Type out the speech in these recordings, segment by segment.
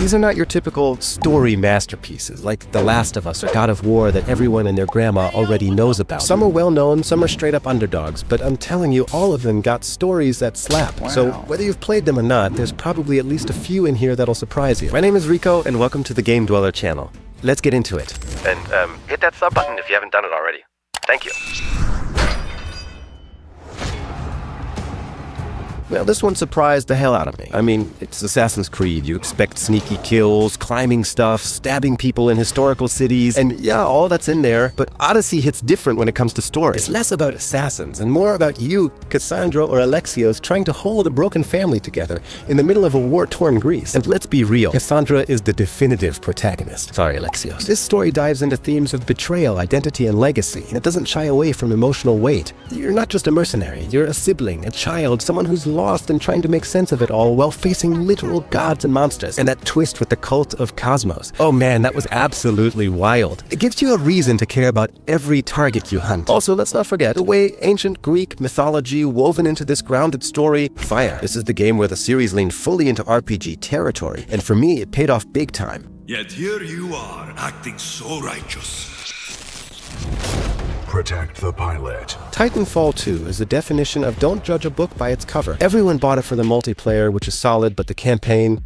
These are not your typical story masterpieces, like The Last of Us or God of War that everyone and their grandma already knows about. Some are well-known, some are straight-up underdogs, but I'm telling you, all of them got stories that slap. Wow. So whether you've played them or not, there's probably at least a few in here that'll surprise you. My name is Rico, and welcome to the Game Dweller channel. Let's get into it. And hit that sub button if you haven't done it already. Thank you. Well, this one surprised the hell out of me. I mean, it's Assassin's Creed. You expect sneaky kills, climbing stuff, stabbing people in historical cities, and yeah, all that's in there, but Odyssey hits different when it comes to story. It's less about assassins and more about you, Cassandra or Alexios, trying to hold a broken family together in the middle of a war-torn Greece. And let's be real, Cassandra is the definitive protagonist. Sorry, Alexios. This story dives into themes of betrayal, identity, and legacy, and it doesn't shy away from emotional weight. You're not just a mercenary, you're a sibling, a child, someone who's lost and trying to make sense of it all while facing literal gods and monsters. And that twist with the cult of Cosmos. Oh man, that was absolutely wild. It gives you a reason to care about every target you hunt. Also, let's not forget the way ancient Greek mythology woven into this grounded story. Fire. This is the game where the series leaned fully into RPG territory, and for me, it paid off big time. Yet here you are, acting so righteous. Protect the pilot. Titanfall 2 is the definition of don't judge a book by its cover. Everyone bought it for the multiplayer, which is solid, but the campaign,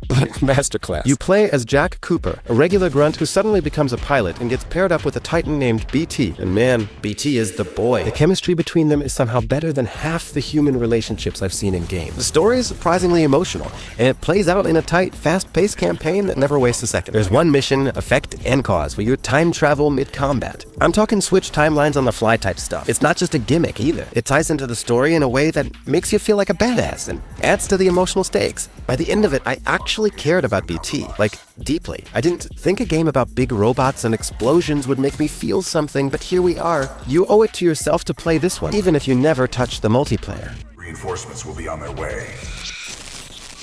masterclass. You play as Jack Cooper, a regular grunt who suddenly becomes a pilot and gets paired up with a Titan named BT. And man, BT is the boy. The chemistry between them is somehow better than half the human relationships I've seen in games. The story is surprisingly emotional, and it plays out in a tight, fast-paced campaign that never wastes a second. There's one mission, effect, and cause, where you time travel mid-combat. I'm talking switch timelines on the fly type stuff. It's not just a gimmick either. It ties into the story in a way that makes you feel like a badass and adds to the emotional stakes. By the end of it, I actually cared about BT, like deeply. I didn't think a game about big robots and explosions would make me feel something, but here we are. You owe it to yourself to play this one, even if you never touch the multiplayer. Reinforcements will be on their way.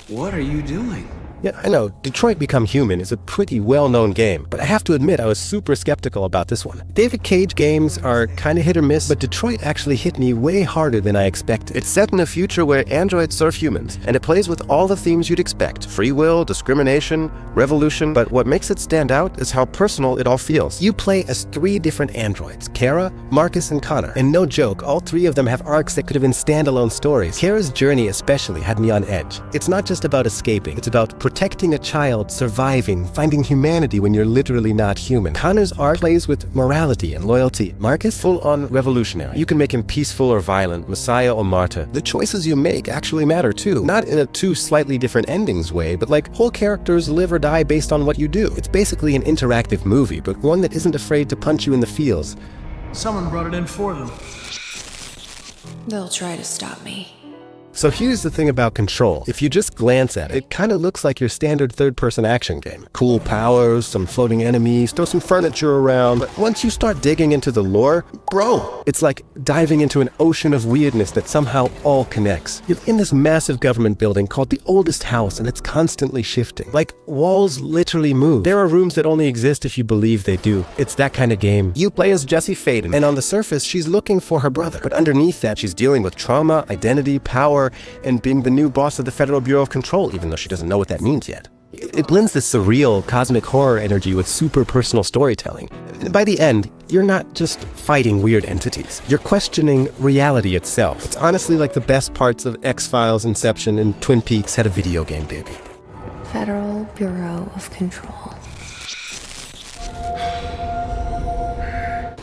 What are you doing? Yeah, I know, Detroit Become Human is a pretty well-known game, but I have to admit I was super skeptical about this one. David Cage games are kinda hit or miss, but Detroit actually hit me way harder than I expected. It's set in a future where androids serve humans, and it plays with all the themes you'd expect. Free will, discrimination, revolution, but what makes it stand out is how personal it all feels. You play as 3 different androids, Kara, Marcus, and Connor, and no joke, all 3 of them have arcs that could have been standalone stories. Kara's journey especially had me on edge. It's not just about escaping, it's about protecting a child, surviving, finding humanity when you're literally not human. Connor's arc plays with morality and loyalty. Marcus, full-on revolutionary. You can make him peaceful or violent, messiah or martyr. The choices you make actually matter too. Not in a 2 slightly different endings way, but like whole characters live or die based on what you do. It's basically an interactive movie, but one that isn't afraid to punch you in the feels. Someone brought it in for them. They'll try to stop me. So here's the thing about Control. If you just glance at it, it kind of looks like your standard third-person action game. Cool powers, some floating enemies, throw some furniture around, but once you start digging into the lore, bro, it's like diving into an ocean of weirdness that somehow all connects. You're in this massive government building called the oldest house, and it's constantly shifting. Like, walls literally move. There are rooms that only exist if you believe they do. It's that kind of game. You play as Jesse Faden, and on the surface, she's looking for her brother. But underneath that, she's dealing with trauma, identity, power, and being the new boss of the Federal Bureau of Control, even though she doesn't know what that means yet. It blends this surreal, cosmic horror energy with super personal storytelling. By the end, you're not just fighting weird entities. You're questioning reality itself. It's honestly like the best parts of X-Files, Inception, and Twin Peaks had a video game debut. Federal Bureau of Control.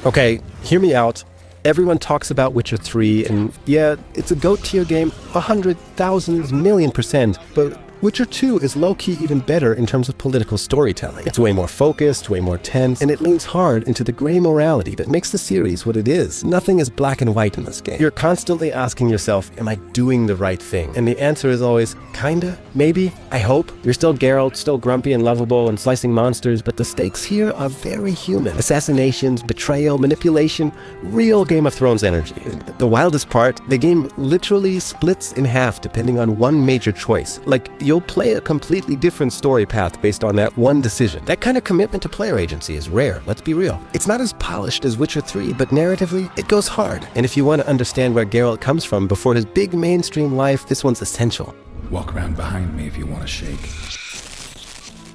Okay, hear me out. Everyone talks about Witcher 3, and yeah, it's a GOAT tier game 100,000 million%, but Witcher 2 is low-key even better in terms of political storytelling. It's way more focused, way more tense, and it leans hard into the gray morality that makes the series what it is. Nothing is black and white in this game. You're constantly asking yourself, am I doing the right thing? And the answer is always, kinda, maybe, I hope. You're still Geralt, still grumpy and lovable and slicing monsters, but the stakes here are very human. Assassinations, betrayal, manipulation, real Game of Thrones energy. The wildest part, the game literally splits in half depending on one major choice. Like, you'll play a completely different story path based on that one decision. That kind of commitment to player agency is rare, let's be real. It's not as polished as Witcher 3, but narratively, it goes hard. And if you want to understand where Geralt comes from before his big mainstream life, this one's essential. Walk around behind me if you want to shake.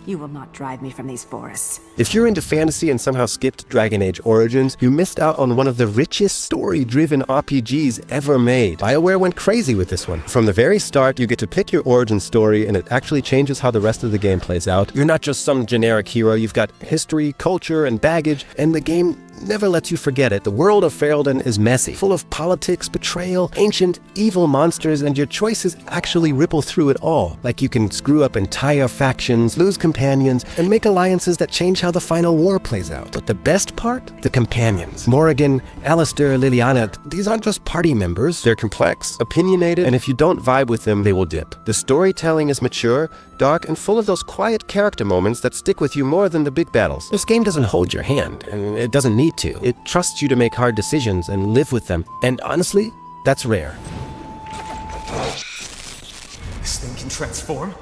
You will not drive me from these forests. If you're into fantasy and somehow skipped Dragon Age Origins, you missed out on one of the richest story-driven RPGs ever made. BioWare went crazy with this one. From the very start, you get to pick your origin story, and it actually changes how the rest of the game plays out. You're not just some generic hero, you've got history, culture, and baggage, and the game never lets you forget it. The world of Ferelden is messy, full of politics, betrayal, ancient, evil monsters, and your choices actually ripple through it all. Like you can screw up entire factions, lose companions, and make alliances that change how the final war plays out. But the best part? The companions. Morrigan, Alistair, Liliana, these aren't just party members. They're complex, opinionated, and if you don't vibe with them, they will dip. The storytelling is mature, dark, and full of those quiet character moments that stick with you more than the big battles. This game doesn't hold your hand, and it doesn't need to. It trusts you to make hard decisions and live with them. And honestly, that's rare. This thing can transform?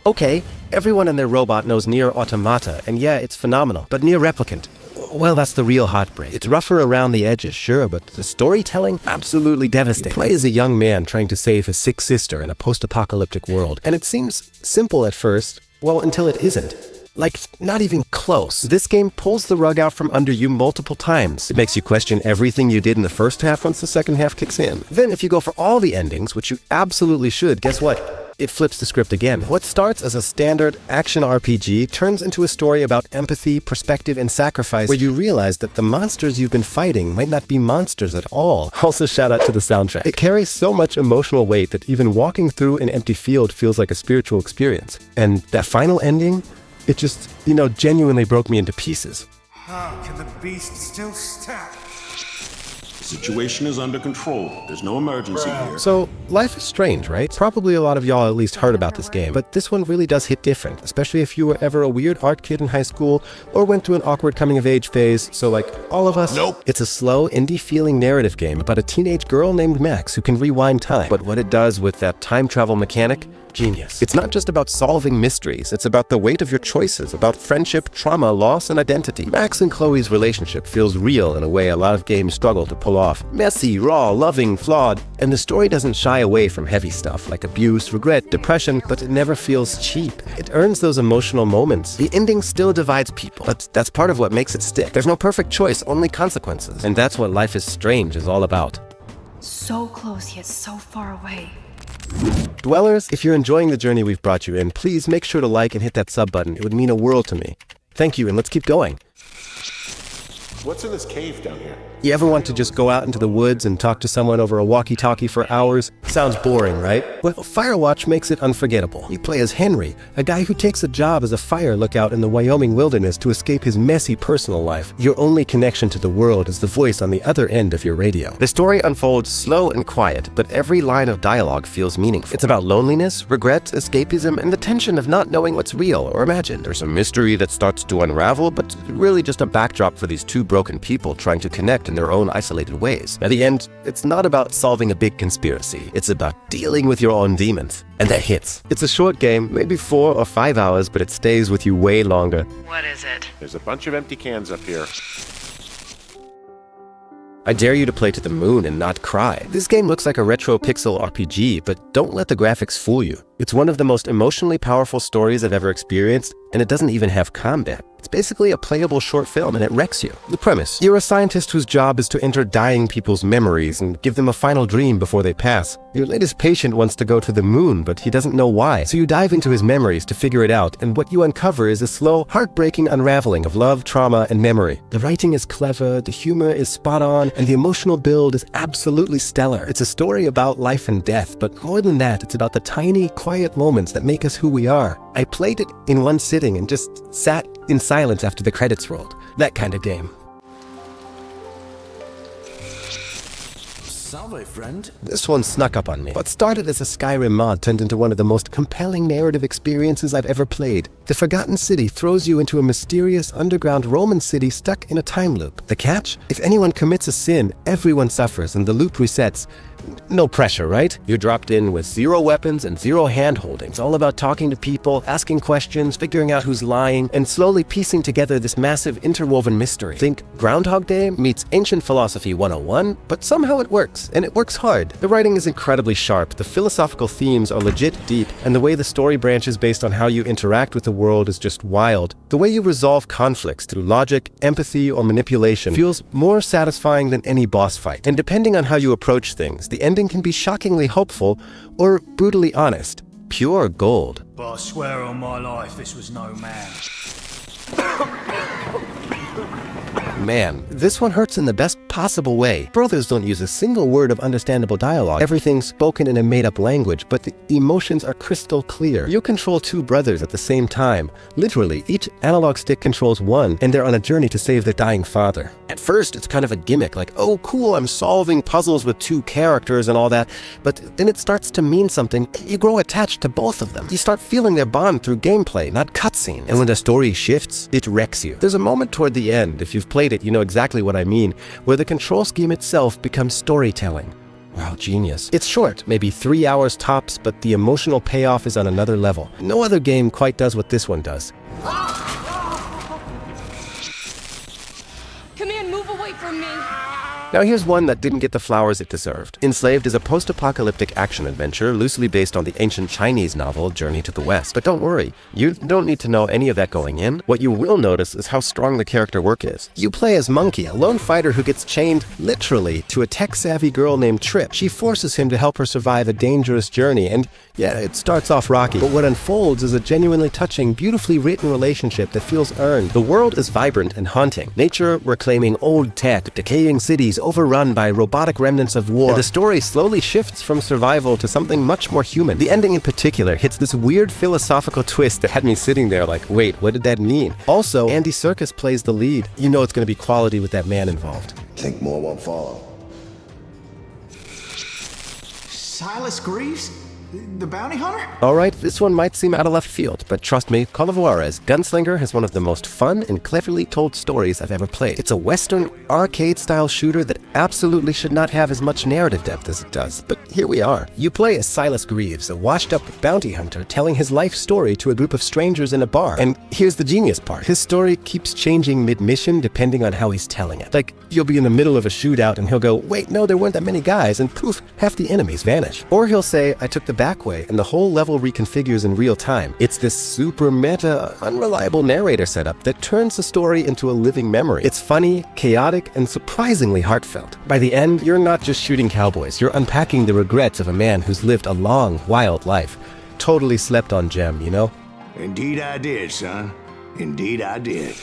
Okay, everyone and their robot knows Nier Automata, and yeah, it's phenomenal. But Nier Replicant, well, that's the real heartbreak. It's rougher around the edges, sure, but the storytelling, absolutely devastating. You play as a young man trying to save his sick sister in a post-apocalyptic world, and it seems simple at first, well, until it isn't. Like, not even close. This game pulls the rug out from under you multiple times. It makes you question everything you did in the first half once the second half kicks in. Then, if you go for all the endings, which you absolutely should, guess what? It flips the script again. What starts as a standard action RPG turns into a story about empathy, perspective, and sacrifice, where you realize that the monsters you've been fighting might not be monsters at all. Also, shout out to the soundtrack. It carries so much emotional weight that even walking through an empty field feels like a spiritual experience. And that final ending, it just, genuinely broke me into pieces. How can the beast still stand? The situation is under control. There's no emergency here. So, life is strange, right? Probably a lot of y'all at least heard about this game, but this one really does hit different, especially if you were ever a weird art kid in high school or went through an awkward coming-of-age phase, so like all of us. Nope. It's a slow, indie-feeling narrative game about a teenage girl named Max who can rewind time. But what it does with that time travel mechanic, genius. It's not just about solving mysteries, it's about the weight of your choices, about friendship, trauma, loss, and identity. Max and Chloe's relationship feels real in a way a lot of games struggle to pull off. Messy, raw, loving, flawed, and the story doesn't shy away from heavy stuff like abuse, regret, depression, but it never feels cheap. It earns those emotional moments. The ending still divides people, but that's part of what makes it stick. There's no perfect choice, only consequences. And that's what Life is Strange is all about. So close yet so far away. Dwellers, if you're enjoying the journey we've brought you in, please make sure to like and hit that sub button. It would mean a world to me. Thank you, and let's keep going. What's in this cave down here? You ever want to just go out into the woods and talk to someone over a walkie-talkie for hours? Sounds boring, right? Well, Firewatch makes it unforgettable. You play as Henry, a guy who takes a job as a fire lookout in the Wyoming wilderness to escape his messy personal life. Your only connection to the world is the voice on the other end of your radio. The story unfolds slow and quiet, but every line of dialogue feels meaningful. It's about loneliness, regret, escapism, and the tension of not knowing what's real or imagined. There's a mystery that starts to unravel, but really just a backdrop for these two broken people trying to connect in their own isolated ways. At the end, it's not about solving a big conspiracy. It's about dealing with your own demons. And that hits. It's a short game, maybe 4 or 5 hours, but it stays with you way longer. What is it? There's a bunch of empty cans up here. I dare you to play to the moon and not cry. This game looks like a retro pixel RPG, but don't let the graphics fool you. It's one of the most emotionally powerful stories I've ever experienced, and it doesn't even have combat. It's basically a playable short film, and it wrecks you. The premise: you're a scientist whose job is to enter dying people's memories and give them a final dream before they pass. Your latest patient wants to go to the moon, but he doesn't know why. So you dive into his memories to figure it out, and what you uncover is a slow, heartbreaking unraveling of love, trauma, and memory. The writing is clever, the humor is spot on, and the emotional build is absolutely stellar. It's a story about life and death, but more than that, it's about the tiny, quiet moments that make us who we are. I played it in one sitting and just sat in silence after the credits rolled. That kind of game. Salve, friend. This one snuck up on me. What started as a Skyrim mod turned into one of the most compelling narrative experiences I've ever played. The Forgotten City throws you into a mysterious underground Roman city stuck in a time loop. The catch? If anyone commits a sin, everyone suffers and the loop resets. No pressure, right? You're dropped in with 0 weapons and 0 hand-holding. It's all about talking to people, asking questions, figuring out who's lying, and slowly piecing together this massive interwoven mystery. Think Groundhog Day meets Ancient Philosophy 101, but somehow it works, and it works hard. The writing is incredibly sharp, the philosophical themes are legit deep, and the way the story branches based on how you interact with the world is just wild. The way you resolve conflicts through logic, empathy, or manipulation feels more satisfying than any boss fight. And depending on how you approach things, the ending can be shockingly hopeful or brutally honest. Pure gold. But I swear on my life this was no man. Man, this one hurts in the best possible way. Brothers don't use a single word of understandable dialogue. Everything's spoken in a made-up language, but the emotions are crystal clear. You control 2 brothers at the same time. Literally, each analog stick controls one, and they're on a journey to save their dying father. At first, it's kind of a gimmick, like, oh cool, I'm solving puzzles with 2 characters and all that, but then it starts to mean something. You grow attached to both of them. You start feeling their bond through gameplay, not cutscenes. And when the story shifts, it wrecks you. There's a moment toward the end, if you've played it, you know exactly what I mean, where the control scheme itself becomes storytelling. Wow, genius. It's short, maybe 3 hours tops, but the emotional payoff is on another level. No other game quite does what this one does. Come here, move away from me. Now here's one that didn't get the flowers it deserved. Enslaved is a post-apocalyptic action-adventure loosely based on the ancient Chinese novel Journey to the West. But don't worry, you don't need to know any of that going in. What you will notice is how strong the character work is. You play as Monkey, a lone fighter who gets chained, literally, to a tech-savvy girl named Trip. She forces him to help her survive a dangerous journey, and yeah, it starts off rocky. But what unfolds is a genuinely touching, beautifully written relationship that feels earned. The world is vibrant and haunting. Nature reclaiming old tech, decaying cities overrun by robotic remnants of war. And the story slowly shifts from survival to something much more human. The ending in particular hits this weird philosophical twist that had me sitting there like, wait, what did that mean? Also, Andy Serkis plays the lead. You know it's going to be quality with that man involved. Think more won't follow. Silas Greaves? The bounty hunter? Alright, this one might seem out of left field, but trust me, Call of Juarez, Gunslinger has one of the most fun and cleverly told stories I've ever played. It's a Western, arcade-style shooter that absolutely should not have as much narrative depth as it does, but here we are. You play as Silas Greaves, a washed-up bounty hunter telling his life story to a group of strangers in a bar. And here's the genius part. His story keeps changing mid-mission depending on how he's telling it. Like, you'll be in the middle of a shootout and he'll go, wait, no, there weren't that many guys, and poof, half the enemies vanish. Or he'll say, I took the back way, and the whole level reconfigures in real time. It's this super meta, unreliable narrator setup that turns the story into a living memory. It's funny, chaotic, and surprisingly heartfelt. By the end, you're not just shooting cowboys, you're unpacking the regrets of a man who's lived a long, wild life. Totally slept on gem, you know? Indeed I did, son. Indeed I did.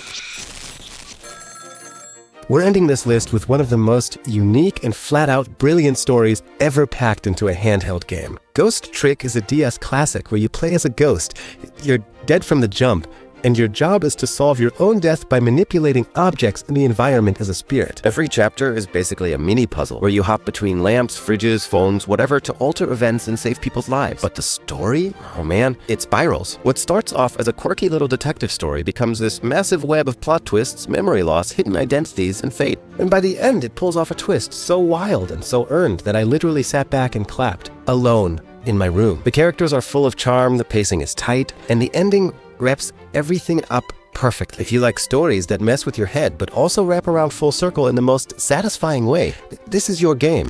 We're ending this list with one of the most unique and flat-out brilliant stories ever packed into a handheld game. Ghost Trick is a DS classic where you play as a ghost. You're dead from the jump, and your job is to solve your own death by manipulating objects in the environment as a spirit. Every chapter is basically a mini-puzzle where you hop between lamps, fridges, phones, whatever to alter events and save people's lives. But the story? Oh man, it spirals. What starts off as a quirky little detective story becomes this massive web of plot twists, memory loss, hidden identities, and fate. And by the end, it pulls off a twist so wild and so earned that I literally sat back and clapped, alone, in my room. The characters are full of charm, the pacing is tight, and the ending wraps everything up perfectly. If you like stories that mess with your head but also wrap around full circle in the most satisfying way, this is your game.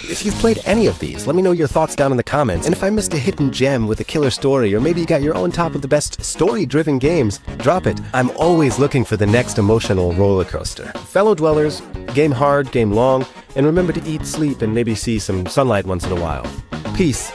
If you've played any of these, let me know your thoughts down in the comments. And if I missed a hidden gem with a killer story, or maybe you got your own top of the best story-driven games, drop it. I'm always looking for the next emotional roller coaster. Fellow dwellers, game hard, game long, and remember to eat, sleep, and maybe see some sunlight once in a while. Peace.